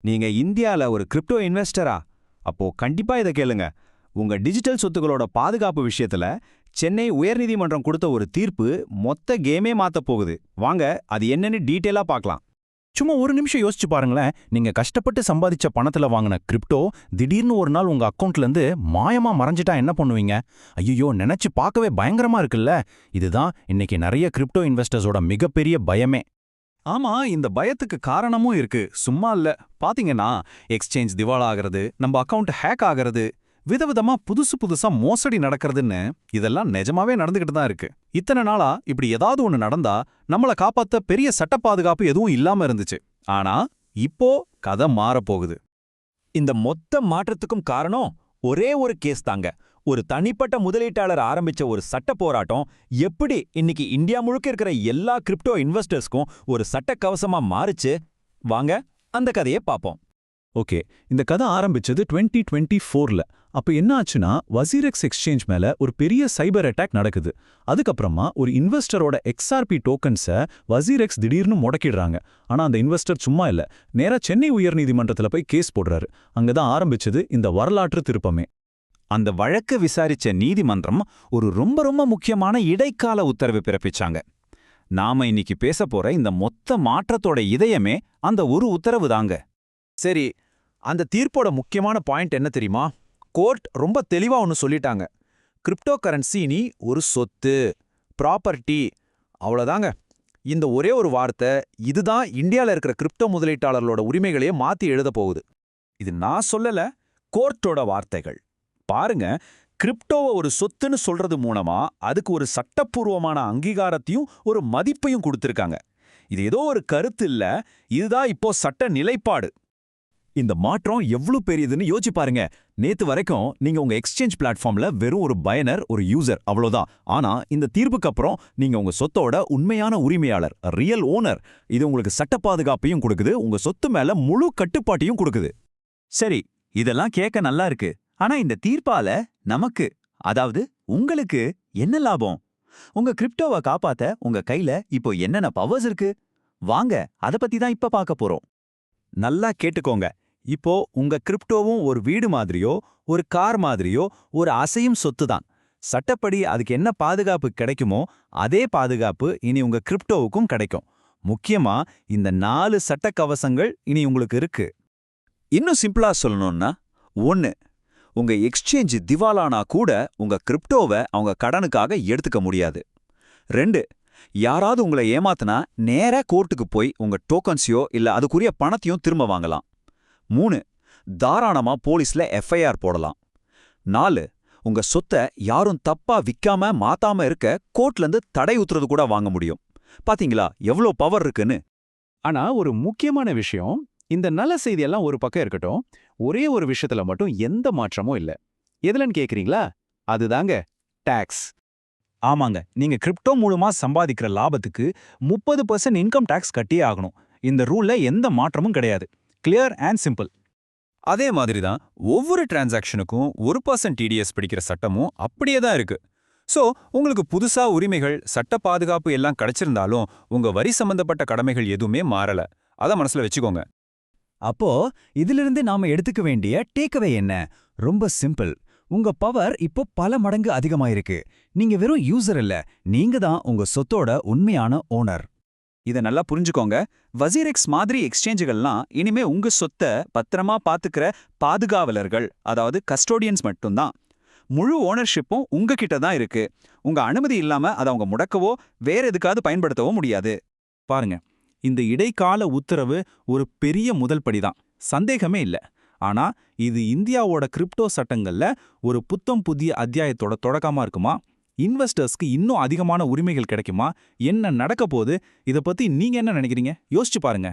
நீங்க இந்தியால ஒரு கிரிப்டோ இன்வெஸ்டரா? அப்போ கண்டிப்பா இத கேளுங்க. உங்க டிஜிட்டல் சொத்துக்களோட பாதுகாப்பு விஷயத்துல சென்னை உயர்நீதிமன்றம் கொடுத்த ஒரு தீர்ப்பு மொத்த கேமே மாத்தப் போகுது. வாங்க அது என்னன்னு டீட்டெயிலா பார்க்கலாம். சும்மா ஒரு நிமிஷம் யோசிச்சு பாருங்களேன். நீங்க கஷ்டப்பட்டு சம்பாதிச்ச பணத்துல வாங்கின கிரிப்டோ திடீர்னு ஒரு நாள் உங்க அக்கவுண்ட்ல இருந்து மாயமா மறைஞ்சிட்டா என்ன பண்ணுவீங்க? ஐயோ, நினைச்சு பார்க்கவே பயங்கரமா இருக்குல்ல. இதுதான் இன்னைக்கு நிறைய கிரிப்டோ இன்வெஸ்டர்ஸோட மிகப்பெரிய பயமே. ஆமா, இந்த பயத்துக்கு காரணமும் இருக்கு. சும்மா இல்ல. பாத்தீங்கன்னா, எக்ஸ்சேஞ்ச் திவாலாகிறது, நம்ம அக்கவுண்ட் ஹேக் ஆகிறது, விதவிதமா புதுசு புதுசா மோசடி நடக்கிறதுன்னு இதெல்லாம் நிஜமாவே நடந்துகிட்டு தான் இருக்கு. இத்தனை நாளா இப்படி ஏதாவது ஒண்ணு நடந்தா நம்மள காப்பாத்த பெரிய சட்ட பாதுகாப்பு எதுவும் இல்லாம இருந்துச்சு. ஆனா இப்போ கதை மாறப்போகுது. இந்த மொத்த மாற்றத்துக்கும் காரணம் ஒரே ஒரு கேஸ் தாங்க. ஒரு தனிப்பட்ட முதலீட்டாளர் ஆரம்பிச்ச ஒரு சட்ட போராட்டம் எப்படி இன்னைக்கு இந்தியா முழுக்க இருக்கிற எல்லா கிரிப்டோ இன்வெஸ்டர்ஸ்க்கும் ஒரு சட்ட கவசமா மாறுச்சு. வாங்க அந்த கதையை பாப்போம். ஓகே, இந்த கதை ஆரம்பிச்சது 2024ல. அப்ப என்ன ஆச்சுன்னா, வசீரெக்ஸ் எக்ஸ்சேஞ்ச் மேல ஒரு பெரிய சைபர் அட்டாக் நடக்குது. அதுக்கப்புறமா ஒரு இன்வெஸ்டரோட XRP டோக்கன்ஸை வசீரெக்ஸ் திடீர்னு முடக்கிடுறாங்க. ஆனா அந்த இன்வெஸ்டர் சும்மா இல்ல, நேரா சென்னை உயர்நீதிமன்றத்துல போய் கேஸ் போடுறாரு. அங்கதான் ஆரம்பிச்சது இந்த வரலாற்று திருப்பமே. அந்த வழக்க விசாரிச்ச நீதிமன்றம் ஒரு ரொம்ப முக்கியமான இடைக்கால உத்தரவு பிறப்பிச்சாங்க. நாம இன்னைக்கு பேச போற இந்த மொத்த மாற்றத்தோட இதயமே அந்த ஒரு உத்தரவு தாங்க. சரி, அந்த தீர்ப்போட முக்கியமான பாயிண்ட் என்ன தெரியுமா? கோர்ட் ரொம்ப தெளிவா ஒன்னு சொல்லிட்டாங்க. கிரிப்டோ கரன்சினி ஒரு சொத்து, ப்ராப்பர்ட்டி, அவ்வளோதாங்க. இந்த ஒரே ஒரு வார்த்தை இதுதான் இந்தியாவில் இருக்கிற கிரிப்டோ முதலீட்டாளர்களோட உரிமைகளையே மாத்தி எழுத போகுது. இது நான் சொல்லல, கோர்ட்டோட வார்த்தைகள். பாருங்க, கிரிப்டோவை ஒரு சொத்துன்னு சொல்றது மூலமா அதுக்கு ஒரு சட்டப்பூர்வமான அங்கீகாரத்தையும் ஒரு மதிப்பையும் கொடுத்திருக்காங்க. இது ஏதோ ஒரு கருத்து இல்ல, இதுதான் இப்போ சட்ட நிலைப்பாடு. இந்த மாற்றம் எவ்வளவு பெரியதுன்னு யோசிச்சு பாருங்க. நேத்து வரைக்கும் நீங்க உங்க எக்ஸ்சேஞ்ச் பிளாட்ஃபார்ம்ல வெறும் ஒரு பயனர், ஒரு யூசர், அவ்வளவுதான். ஆனா இந்த தீர்ப்புக்கு அப்புறம் நீங்க உங்க சொத்தோட உண்மையான உரிமையாளர், ரியல் ஓனர். இது உங்களுக்கு சட்ட பாதுகாப்பையும் கொடுக்குது, உங்க சொத்து மேல முழு கட்டுப்பாட்டையும் கொடுக்குது. சரி, இதெல்லாம் கேட்க நல்லா இருக்கு. ஆனா இந்த தீர்ப்பால நமக்கு, அதாவது உங்களுக்கு என்ன லாபம்? உங்க கிரிப்டோவை காப்பாத்த உங்க கையில இப்போ என்னென்ன பவர்ஸ் இருக்கு? வாங்க அத பத்தி தான் இப்ப பார்க்க போறோம். நல்லா கேட்டுக்கோங்க. இப்போ உங்க கிரிப்டோவும் ஒரு வீடு மாதிரியோ, ஒரு கார் மாதிரியோ ஒரு அசையும் சொத்து தான். சட்டப்படி அதுக்கு என்ன பாதுகாப்பு கிடைக்குமோ அதே பாதுகாப்பு இனி உங்க கிரிப்டோவுக்கும் கிடைக்கும். முக்கியமா இந்த 4 சட்ட கவசங்கள் இனி உங்களுக்கு இருக்கு. இன்னும் சிம்பிளா சொல்லணும்னா, 1. உங்க எக்ஸ்சேஞ்ச் திவாலானா கூட உங்க கிரிப்டோவை அவங்க கடனுக்காக எடுத்துக்க முடியாது. 2. யாராவது உங்களை ஏமாத்தினா நேரா கோர்ட்டுக்கு போய் உங்க டோக்கன்ஸையோ இல்ல அதுக்குரிய பணத்தையும் திரும்ப வாங்கலாம். 3. தாராளமா போலீஸ்ல FIR போடலாம். 4. உங்க சொத்தை யாரும் தப்பா விக்காம மாத்தாம இருக்க கோர்ட்ல இருந்து தடை உத்தரவு கூட வாங்க முடியும். பாத்தீங்களா எவ்வளோ பவர் இருக்குன்னு? ஆனா ஒரு முக்கியமான விஷயம், இந்த நல்ல செய்தியெல்லாம் ஒரு பக்கம் இருக்கட்டும், ஒரே ஒரு விஷயத்துல மட்டும் எந்த மாற்றமும் இல்ல. எதுலன்னு கேக்குறீங்களா? அதுதாங்க டாக்ஸ். ஆமாங்க, நீங்க கிரிப்டோ மூலமா சம்பாதிக்கிற லாபத்துக்கு 30% இன்கம் டாக்ஸ் கட்டியே ஆகணும். இந்த ரூல்ல எந்த மாற்றமும் கிடையாது. Clear and simple. அதே மாதிரி தான் ஒவ்வொரு டிரான்சாக்ஷனுக்கும் 1% TDS பிடிக்கிற சட்டமும் அப்படியே தான் இருக்கு. சோ உங்களுக்கு புதுசா உரிமைகள், சட்ட பாதுகாப்பு எல்லாம் கிடைச்சிருந்தாலும் உங்க வரி சம்பந்தப்பட்ட கடமைகள் எதுவுமே மாறல. அத மனசுல வச்சுக்கோங்க. அப்போ இதிலிருந்து நாம எடுத்துக்க வேண்டிய டேக்அவே என்ன? ரொம்ப சிம்பிள். உங்க பவர் இப்போ பல மடங்கு அதிகமாயிருக்கு. நீங்க வெறும் யூசர் இல்ல, நீங்க தான் உங்க சொத்தோட உண்மையான ஓனர். இத நல்லா புரிஞ்சுக்கோங்க. வசீரெக்ஸ் மாதிரி எக்ஸ்சேஞ்சுகள்லாம் இனிமே உங்க சொத்தை பத்திரமா பாத்துக்கிற பாதுகாவலர்கள், அதாவது கஸ்டோடியன்ஸ் மட்டும்தான். முழு ஓனர்ஷிப்பும் உங்ககிட்ட தான் இருக்கு. உங்க அனுமதி இல்லாம அதை அவங்க முடக்கவோ வேற எதுக்காவது பயன்படுத்தவோ முடியாது. பாருங்க, இந்த இடைக்கால உத்தரவு ஒரு பெரிய முதல் படிதான், சந்தேகமே இல்ல. ஆனா இது இந்தியாவோட கிரிப்டோ சட்டங்கள்ல ஒரு புத்தம் புதிய அத்தியாயத்தோட தொடக்கமா இருக்குமா? இன்வெஸ்டர்ஸ்க்கு இன்னும் அதிகமான உரிமைகள் கிடைக்குமா? என்ன நடக்க போகுது? இத பத்தி நீங்க என்ன நினைக்கிறீங்க? யோசிச்சு பாருங்க.